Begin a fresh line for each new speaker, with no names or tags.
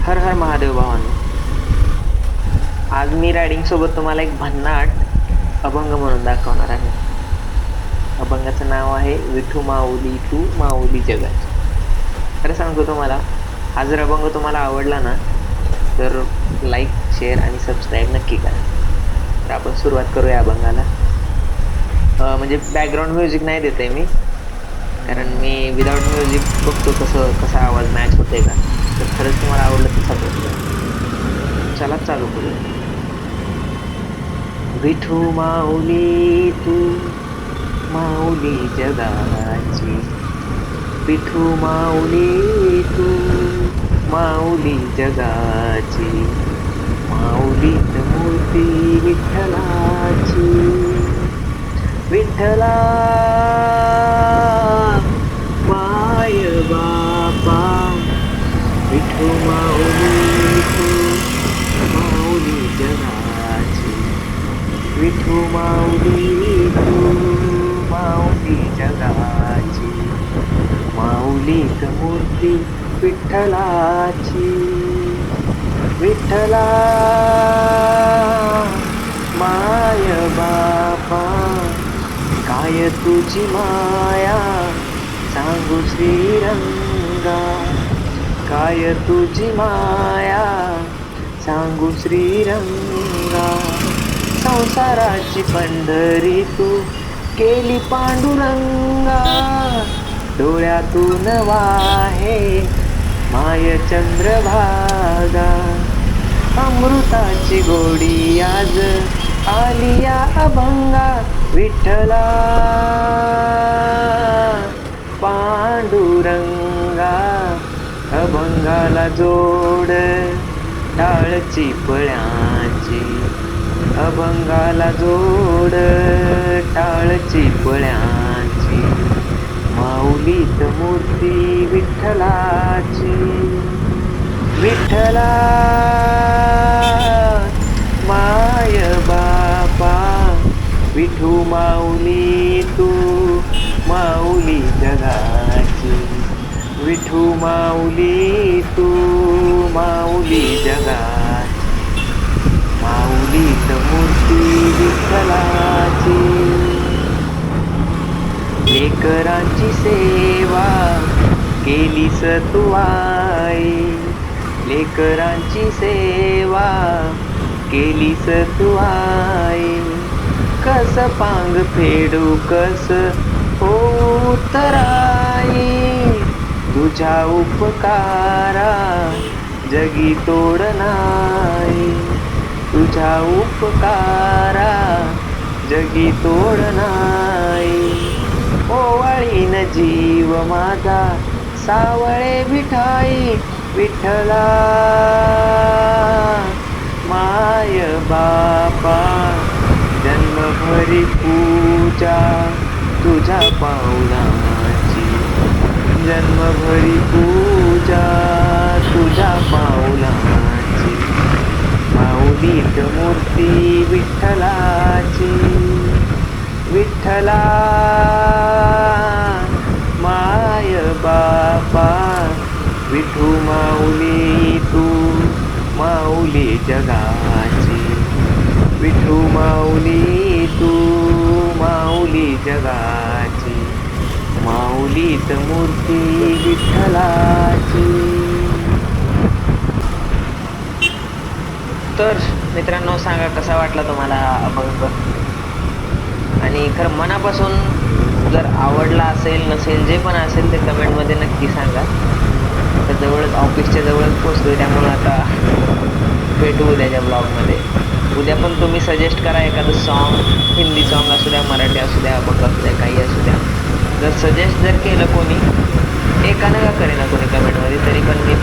हर हर महादेव भावांनो. आज मी रायडिंग सोबत तुम्हाला एक भन्नाट अभंग म्हणून दाखवणार आहे. अभंगाचं नाव आहे विठू माऊली तू माऊली जगाची. खरं सांगतो तुम्हाला, हा जर अभंग तुम्हाला आवडला ना तर लाईक, शेअर आणि सबस्क्राईब नक्की करा. तर आपण सुरुवात करूया अभंगाला. म्हणजे बॅकग्राऊंड म्युझिक नाही देत आहे मी, कारण मी विदाउट म्युझिक बघतो कसा आवाज मॅच होते का. तर खरंच तुम्हाला आवडलं तर सपोर्ट करा. चला चालू करूया. विठू माऊली तू माऊली जगाची, विठू माऊली तू माऊली जगाची, माऊलीत मूर्ती विठ्ठलाची. विठ्ठला माय बापा, विठू माऊली तू माऊली जगाची, विठू माऊली तू माऊली जगाची, माऊलीत मूर्ती विठ्ठलाची. विठ्ठला माय बापा, काय तुझी माया सांगू श्रीरंगा, काय तुझी माया सांगू श्रीरंगा. संसाराची पंढरी तू केली पांडुरंगा, डोळ्यातून वाहे माय चंद्रभागा. अमृताची गोडी आज आली या अभंगा, विठ्ठला पांडुरंगा. अभंगाला जोड टाळची पळ्याची, अभंगाला जोड टाळची पळ्याची, माऊलीत मूर्ती विठ्ठलाची. विठ्ठला माय बापा, विठू माऊली तू माऊली जगाची, विठू माऊली तू माऊली जगाची, माऊलीत मूर्ती विठ्ठलाची. लेकरांची सेवा केलीस तू आई, लेकरांची सेवा केलीस तू आई. कस पांग फेडू कस होऊ तराई, तुझ्या उपकारा जगी तोड नाही, तुझ्या उपकारा जगी तोड नाही. ओवाळीन जीव माझा सावळे विठाई, विठ्ठला माय बापा. जन्मभरी पूजा तुझ्या पाऊलाची, जन्मभरी पूजा तुझ्या पाऊलाची, माऊलीत मूर्ती विठ्ठलाची. विठ्ठला माय बापा, विठू माऊली तू माऊली जगाची, विठू माऊली तू माऊली जगाची, माऊलीत मूर्ती विठ्ठलाची. तर मित्रांनो, सांगा कसा वाटला तुम्हाला हा अभंग. आणि खरं मनापासून जर आवडला असेल नसेल जे पण असेल ते कमेंटमध्ये नक्की सांगा. तर जवळच ऑफिसच्या जवळच पोचलो, त्यामुळे आता भेटू उद्याच्या ब्लॉगमध्ये. उद्या पण तुम्ही सजेस्ट करा एखादं सॉन्ग, हिंदी सॉन्ग असू द्या, मराठी असू द्या, अभंग असू द्या, काही असू द्या. जर सजेस्ट केलं कोणी, एकानं का करेना कोणी कमेंटमध्ये, तरी पण मी